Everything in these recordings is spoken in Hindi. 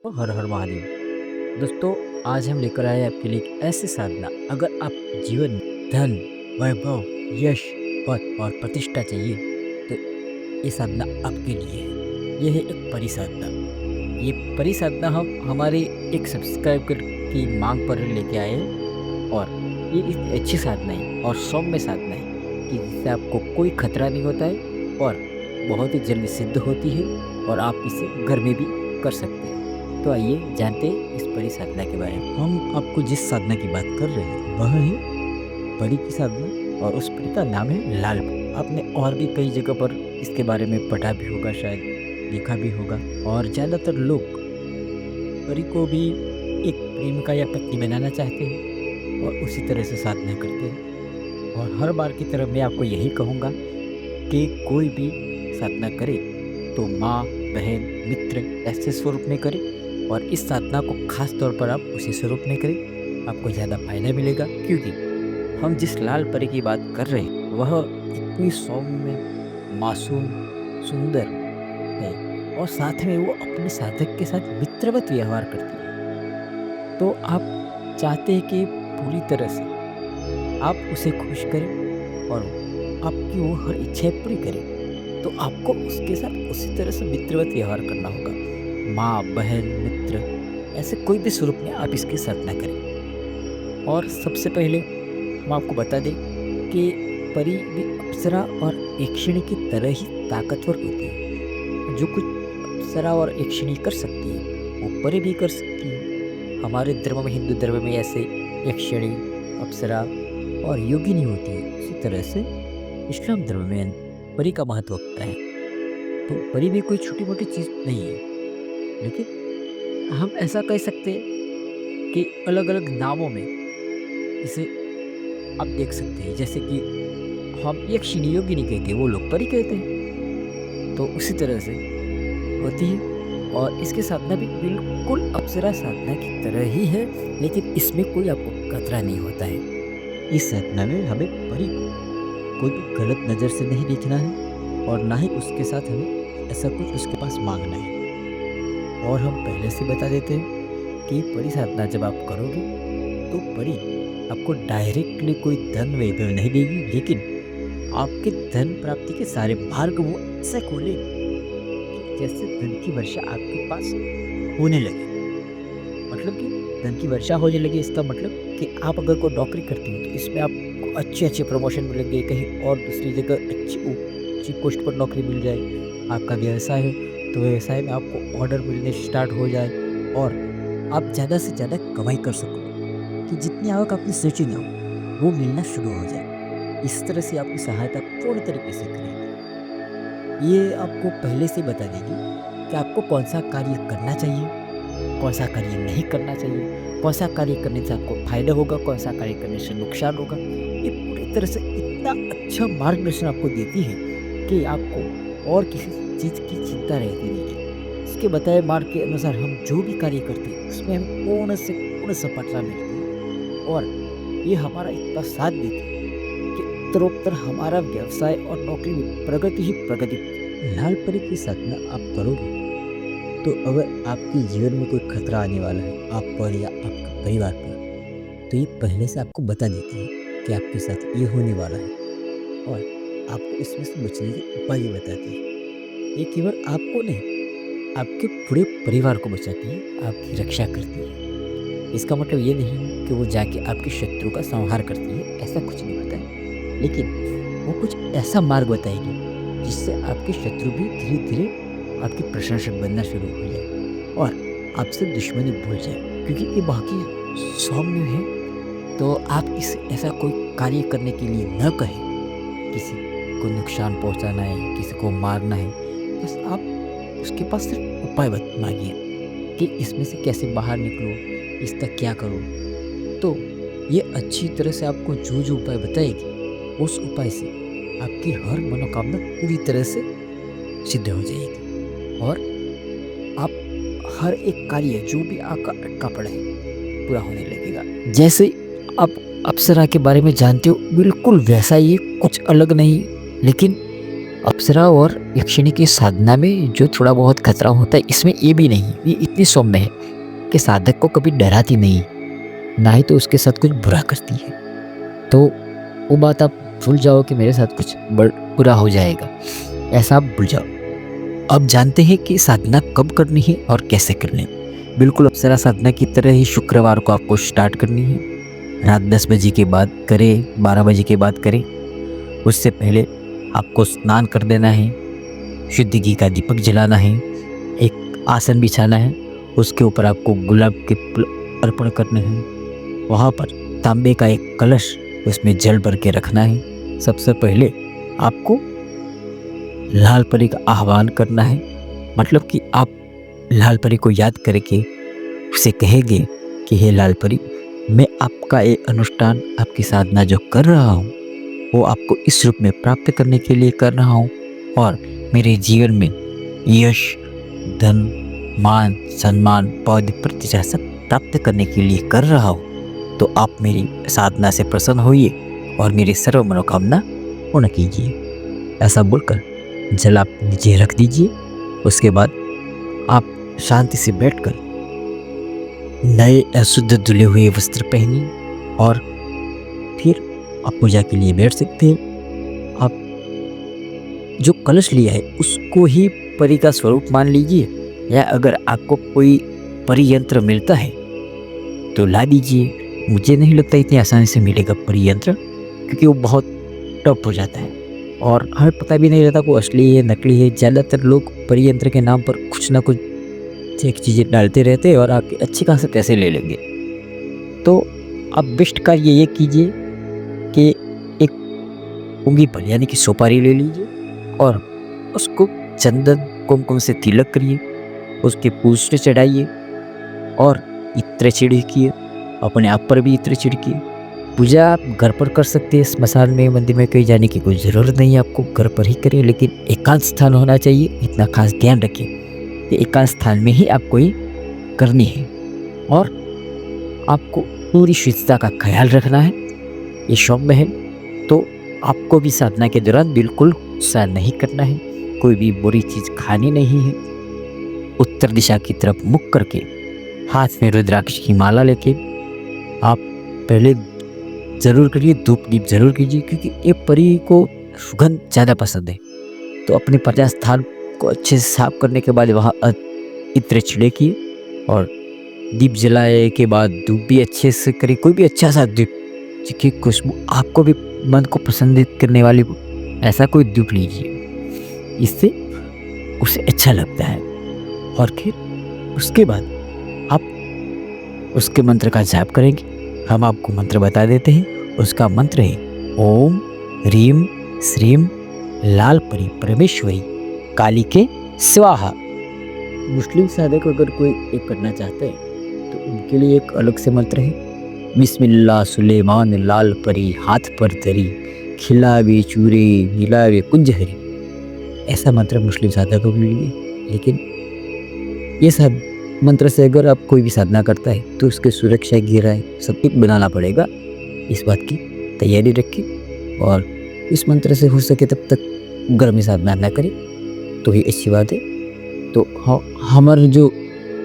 तो हर हर महादेव। दोस्तों, आज हम लेकर आए हैं आपके लिए एक ऐसी साधना। अगर आप जीवन में धन, वैभव, यश, पद और प्रतिष्ठा चाहिए तो ये साधना आपके लिए है। ये है एक परिसाधना। ये परिसाधना हम हमारे एक सब्सक्राइबर की मांग पर लेके आए हैं। और ये इतनी अच्छी साधना है और सौम्य साधना है कि जिससे आपको कोई खतरा नहीं होता है और बहुत ही जल्दी सिद्ध होती है और आप इसे घर में भी कर सकते हैं। तो आइए जानते हैं इस परी साधना के बारे में। हम आपको जिस साधना की बात कर रहे हैं वह है परी की साधना और उस परी का नाम है लाल परी। आपने और भी कई जगह पर इसके बारे में पढ़ा भी होगा, शायद देखा भी होगा। और ज़्यादातर लोग परी को भी एक प्रेमिका या पत्नी बनाना चाहते हैं और उसी तरह से साधना करते हैं। और हर बार की तरह मैं आपको यही कहूँगा कि कोई भी साधना करे तो माँ, बहन, मित्र ऐसे स्वरूप में करे और इस साधना को खास तौर पर आप उसी स्वरूप में करें, आपको ज़्यादा फायदा मिलेगा। क्योंकि हम जिस लाल परी की बात कर रहे हैं वह इतनी सौम्य, मासूम, सुंदर है और साथ में वो अपने साधक के साथ मित्रवत व्यवहार करती है। तो आप चाहते हैं कि पूरी तरह से आप उसे खुश करें और आपकी वो हर इच्छाएं पूरी करें, तो आपको उसके साथ उसी तरह से मित्रवत व्यवहार करना होगा। माँ, बहन, मित्र ऐसे कोई भी स्वरूप में आप इसकी साधना करें। और सबसे पहले हम आपको बता दें कि परी भी अप्सरा और यक्षिणी की तरह ही ताकतवर होती है। जो कुछ अप्सरा और यक्षिणी कर सकती है वो परी भी कर सकती है। हमारे धर्म में, हिंदू धर्म में ऐसे यक्षिणी, अप्सरा और योगिनी होती है। उसी तरह से इस्लाम धर्म में परी का महत्व होता है। तो परी भी कोई छोटी मोटी चीज़ नहीं है, लेकिन हम ऐसा कह सकते हैं कि अलग अलग नामों में इसे आप देख सकते हैं। जैसे कि हम यक्षिणी, योगिनी कहते हैं, वो लोग परी कहते हैं। तो उसी तरह से होती है। और इसकी साधना भी बिल्कुल अप्सरा साधना की तरह ही है, लेकिन इसमें कोई आपको खतरा नहीं होता है। इस साधना में हमें परी को कोई भी गलत नज़र से नहीं देखना है और ना ही उसके साथ हमें ऐसा कुछ उसके पास मांगना है। और हम पहले से बता देते हैं कि परी साधना जब आप करोगे तो परी आपको डायरेक्टली कोई धन वैभव नहीं देगी, लेकिन आपके धन प्राप्ति के सारे मार्ग वो ऐसे खोलेगी कि जैसे धन की वर्षा आपके पास होने लगे। मतलब कि धन की वर्षा होने लगी, इसका मतलब कि आप अगर कोई नौकरी करती हो तो इसमें आपको अच्छे अच्छे प्रमोशन मिलेंगे, कहीं और दूसरी जगह अच्छी ऊंची पोस्ट पर नौकरी मिल जाए। आपका व्यवसाय है तो व्यवसाय में आपको ऑर्डर मिलने स्टार्ट हो जाए और आप ज़्यादा से ज़्यादा कमाई कर सको, कि जितनी आवक आपकी सोची ना हो वो मिलना शुरू हो जाए। इस तरह से आपकी सहायता पूर्ण तरीके से करेगी। ये आपको पहले से बता देगी कि आपको कौन सा कार्य करना चाहिए, कौन सा कार्य नहीं करना चाहिए, कौन सा कार्य करने से आपको फायदा होगा, कौन सा कार्य करने से नुकसान होगा। ये पूरी तरह से इतना अच्छा मार्गदर्शन आपको देती है कि आपको और किसी चीज़ की चिंता रहती नहीं है। इसके बताए मार्ग के अनुसार हम जो भी कार्य करते हैं उसमें हमें पूर्ण से पूर्ण सफलता मिलती है। और ये हमारा इतना साथ देती है कि उत्तरोत्तर हमारा व्यवसाय और नौकरी में प्रगति ही प्रगति। लाल परी की साधना आप करोगे तो अगर आपके जीवन में कोई खतरा आने वाला है आप पर या आपके परिवार पर, तो ये पहले से आपको बता देती है कि आपके साथ ये होने वाला है और आपको इसमें से बचने के उपाय भी बताती है। ये केवल आपको नहीं, आपके पूरे परिवार को बचाती है, आपकी रक्षा करती है। इसका मतलब ये नहीं कि वो जाके आपके शत्रु का संहार करती है, ऐसा कुछ नहीं होता है। लेकिन वो कुछ ऐसा मार्ग बताएगी जिससे आपके शत्रु भी धीरे धीरे आपके प्रशंसक बनना शुरू हो जाए और आपसे दुश्मनी भूल जाए। क्योंकि ये बाकी सौम्य है, तो आप इस ऐसा कोई कार्य करने के लिए न कहें, किसी को नुकसान पहुंचाना है, किसी को मारना है, बस आप उसके पास सिर्फ उपाय मांगिए कि इसमें से कैसे बाहर निकलो, इसका क्या करो। तो ये अच्छी तरह से आपको जो जो उपाय बताएगी उस उपाय से आपकी हर मनोकामना पूरी तरह से सिद्ध हो जाएगी और आप हर एक कार्य जो भी आपका अटका पड़ा है पूरा होने लगेगा। जैसे आप अप्सरा के बारे में जानते हो, बिल्कुल वैसा ही, कुछ अलग नहीं, लेकिन अप्सरा और यक्षिणी की साधना में जो थोड़ा बहुत खतरा होता है, इसमें ये भी नहीं। ये इतनी सौम्य है कि साधक को कभी डराती नहीं, ना ही तो उसके साथ कुछ बुरा करती है। तो वो बात आप भूल जाओ कि मेरे साथ कुछ बुरा हो जाएगा, ऐसा आप भूल जाओ। अब जानते हैं कि साधना कब करनी है और कैसे करनी है। बिल्कुल अप्सरा साधना की तरह ही शुक्रवार को आपको स्टार्ट करनी है। रात 10 बजे के बाद करें, 12 बजे के बाद करें। उससे पहले आपको स्नान कर देना है, शुद्ध घी का दीपक जलाना है, एक आसन बिछाना है, उसके ऊपर आपको गुलाब के फूल अर्पण करने हैं। वहाँ पर तांबे का एक कलश, उसमें जल भर के रखना है। सबसे पहले आपको लाल परी का आह्वान करना है, मतलब कि आप लाल परी को याद करके उसे कहेंगे कि हे लाल परी, मैं आपका ये अनुष्ठान, आपकी साधना जो कर रहा हूँ वो आपको इस रूप में प्राप्त करने के लिए कर रहा हूँ, और मेरे जीवन में यश, धन, मान, सम्मान, पद, प्रतिष्ठा सब प्राप्त करने के लिए कर रहा हूँ। तो आप मेरी साधना से प्रसन्न होइए और मेरी सर्व मनोकामना पूर्ण कीजिए। ऐसा बोलकर जल आप नीचे रख दीजिए। उसके बाद आप शांति से बैठकर नए अशुद्ध धुले हुए वस्त्र पहनिए और फिर आप पूजा के लिए बैठ सकते हैं। आप जो कलश लिया है उसको ही परी का स्वरूप मान लीजिए, या अगर आपको कोई परी यंत्र मिलता है तो ला दीजिए। मुझे नहीं लगता इतनी आसानी से मिलेगा परी यंत्र, क्योंकि वो बहुत टफ हो जाता है और हमें पता भी नहीं रहता वो असली है नकली है। ज़्यादातर लोग परी यंत्र के नाम पर कुछ ना कुछ एक चीज़ें डालते रहते हैं और आपके अच्छे खासे पैसे ले लेंगे। तो आप बेस्ट कार्य ये कीजिए कि एक पुंगी फल यानी कि सुपारी ले लीजिए और उसको चंदन कुमकुम से तिलक करिए, उसके पूछ पे चढ़ाइए और इत्र छिड़किए, अपने आप पर भी इत्र छिड़किए। पूजा आप घर पर कर सकते हैं, स्मशान में, मंदिर में कहीं जाने की कोई ज़रूरत नहीं है, आपको घर पर ही करें। लेकिन एकांत स्थान होना चाहिए, इतना खास ध्यान रखें कि एकांत स्थान में ही आपको ये करनी है और आपको पूरी शुद्धता का ख्याल रखना है। ये सौम्य है तो आपको भी साधना के दौरान बिल्कुल गुस्सा नहीं करना है, कोई भी बुरी चीज़ खानी नहीं है। उत्तर दिशा की तरफ मुख करके हाथ में रुद्राक्ष की माला लेके आप पहले ज़रूर करिए, धूप दीप जरूर कीजिए, क्योंकि ये परी को सुगंध ज़्यादा पसंद है। तो अपने प्रजा स्थान को अच्छे से साफ करने के बाद वहाँ इत्र छिड़किए और दीप जलाए के बाद धूप भी अच्छे से करिए। कोई भी अच्छा सा दीप जिसकी खुशबू आपको भी मन को पसंदित करने वाली, ऐसा कोई धूप लीजिए, इससे उसे अच्छा लगता है। और फिर उसके बाद आप उसके मंत्र का जाप करेंगे। हम आपको मंत्र बता देते हैं। उसका मंत्र है ओम ह्रीम श्रीम लाल परी परमेश्वरी काली के स्वाहा। मुस्लिम साधक अगर कोई एक करना चाहते हैं तो उनके लिए एक अलग से मंत्र है, बिस्मिल्लाह सुलेमान लाल परी हाथ पर धरी खिलावे चूरे मिलावे कुंज हरी। ऐसा मंत्र मुस्लिम साधकों के लिए। लेकिन ये सब मंत्र से अगर आप कोई भी साधना करता है तो उसके सुरक्षा गिराए सब कुछ बनाना पड़ेगा। इस बात की तैयारी रखें और इस मंत्र से हो सके तब तक घर में साधना न करें तो ही अच्छी बात है। तो हमारे जो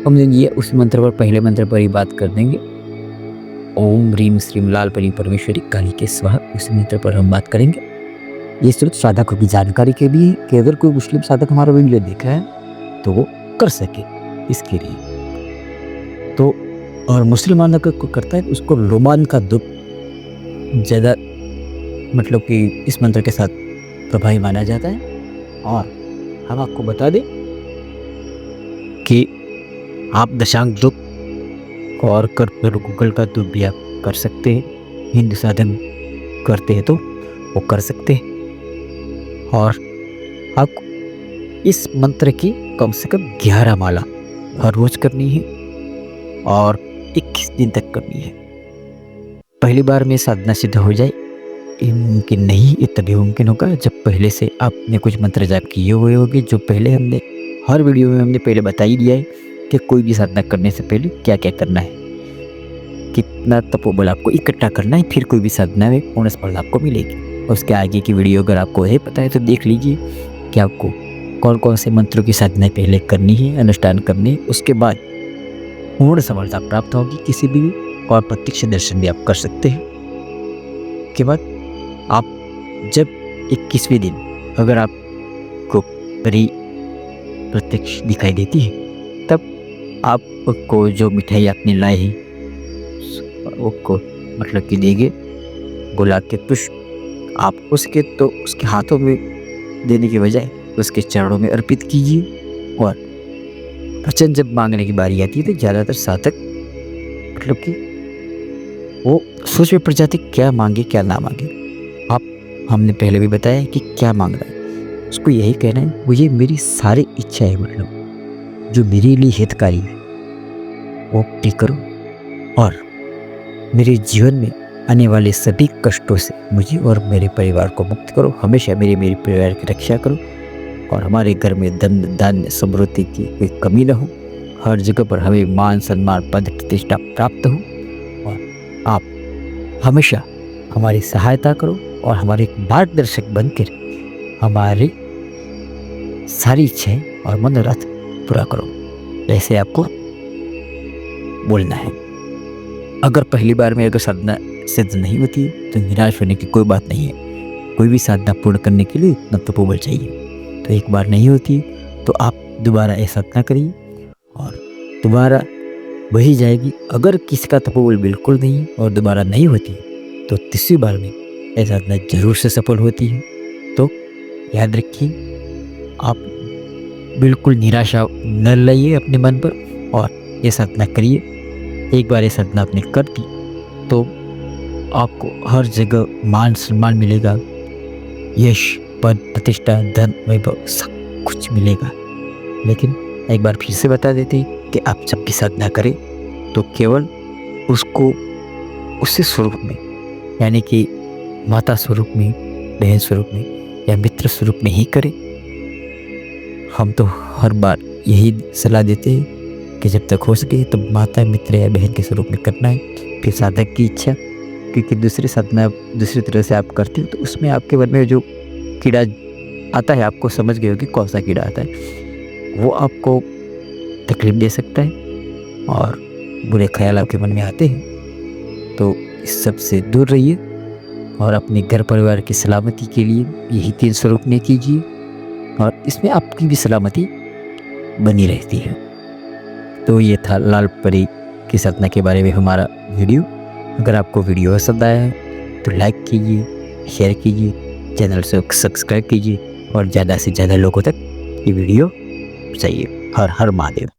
हमने ये उस मंत्र पर, पहले मंत्र पर ही बात कर देंगे। ओम ह्रीम श्रीम लाल परी परमेश्वरी काली के स्वाहा, उस मंत्र पर हम बात करेंगे। ये सिर्फ साधकों की जानकारी के लिए है कि अगर कोई मुस्लिम साधक हमारा वीडियो देखा है तो वो कर सके इसके लिए। तो और मुसलमान अगर कोई करता है उसको रोमान का दुख ज़्यादा, मतलब कि इस मंत्र के साथ प्रभावी माना जाता है। और हम आपको बता दें कि आप दशांग दुख और कर्पूर गूगल का दुख भी आप कर सकते हैं। हिंदू साधन करते हैं तो वो कर सकते हैं। और आपको इस मंत्र की कम से कम 11 माला हर रोज करनी है और 21 दिन तक करनी है। पहली बार में साधना सिद्ध हो जाए ये मुमकिन नहीं, ये तभी मुमकिन होगा जब पहले से आपने कुछ मंत्र जाप किए हुए होंगे, जो पहले हमने हर वीडियो में हमने पहले बता ही दिया है कि कोई भी साधना करने से पहले क्या क्या करना है, कितना तपोबल आपको इकट्ठा करना है, फिर कोई भी साधना में पूर्ण सफलता आपको मिलेगी। उसके आगे की वीडियो अगर आपको नहीं पता है तो देख लीजिए कि आपको कौन कौन से मंत्रों की साधना पहले करनी है, अनुष्ठान करनी है। उसके बाद पूर्ण सफलता प्राप्त होगी किसी भी, और प्रत्यक्ष दर्शन भी आप कर सकते हैं। उसके बाद आप जब 21वें दिन अगर आपको परी प्रत्यक्ष दिखाई देती है, तब आपको जो मिठाई आपने लाई है उसको मतलब कि देंगे बुला के पुष्प आप उसके तो उसके हाथों में देने के बजाय उसके चरणों में अर्पित कीजिए। और वचन जब मांगने की बारी आती है तो ज़्यादातर साधक मतलब कि वो सोच में पड़ जाते क्या मांगे क्या ना मांगे। आप हमने पहले भी बताया कि क्या मांग रहा है, उसको यही कहना है मुझे मेरी सारी इच्छाएं मतलब जो मेरे लिए हितकारी है वो पूरी करो, और मेरे जीवन में आने वाले सभी कष्टों से मुझे और मेरे परिवार को मुक्त करो। हमेशा मेरे परिवार की रक्षा करो, और हमारे घर में धन धान्य समृद्धि की कोई कमी न हो। हर जगह पर हमें मान सम्मान पद प्रतिष्ठा प्राप्त हो, और आप हमेशा हमारी सहायता करो और हमारे एक मार्गदर्शक बनकर हमारी सारी इच्छाएं और मनोरथ पूरा करो। ऐसे आपको बोलना है। अगर पहली बार में अगर साधना सिद्ध नहीं होती तो निराश होने की कोई बात नहीं है। कोई भी साधना पूर्ण करने के लिए इतना तपोबल चाहिए। तो एक बार नहीं होती तो आप दोबारा ऐसा साधना करिए और दोबारा वही जाएगी। अगर किसी का तपोबल बिल्कुल नहीं है और दोबारा नहीं होती तो तीसरी बार में ऐसा साधना जरूर से सफल होती है। तो याद रखिए, आप बिल्कुल निराशा न लाइए अपने मन पर और ये साधना करिए। एक बार ये साधना आपने कर दी तो आपको हर जगह मान सम्मान मिलेगा, यश पद प्रतिष्ठा धन वैभव सब कुछ मिलेगा। लेकिन एक बार फिर से बता देते कि आप जब भी साधना करें तो केवल उसको उसी स्वरूप में, यानी कि माता स्वरूप में, बहन स्वरूप में या मित्र स्वरूप में ही करें। हम तो हर बार यही सलाह देते हैं कि जब तक हो सके तो माता मित्र या बहन के स्वरूप में करना है। फिर साधक की इच्छा, क्योंकि दूसरी साधना दूसरी तरह से आप करते हो तो उसमें आपके मन में जो कीड़ा आता है, आपको समझ गए हो कि कौन सा कीड़ा आता है, वो आपको तकलीफ दे सकता है और बुरे ख्याल आपके मन में आते हैं। तो इस सब से दूर रहिए और अपने घर परिवार की सलामती के लिए यही 3 स्वरूप में कीजिए, और इसमें आपकी भी सलामती बनी रहती है। तो ये था लाल परी की साधना के बारे में हमारा वीडियो। अगर आपको वीडियो पसंद आया है तो लाइक कीजिए, शेयर कीजिए, चैनल से सब्सक्राइब कीजिए और ज़्यादा से ज़्यादा लोगों तक ये वीडियो चाहिए। हर हर महादेव।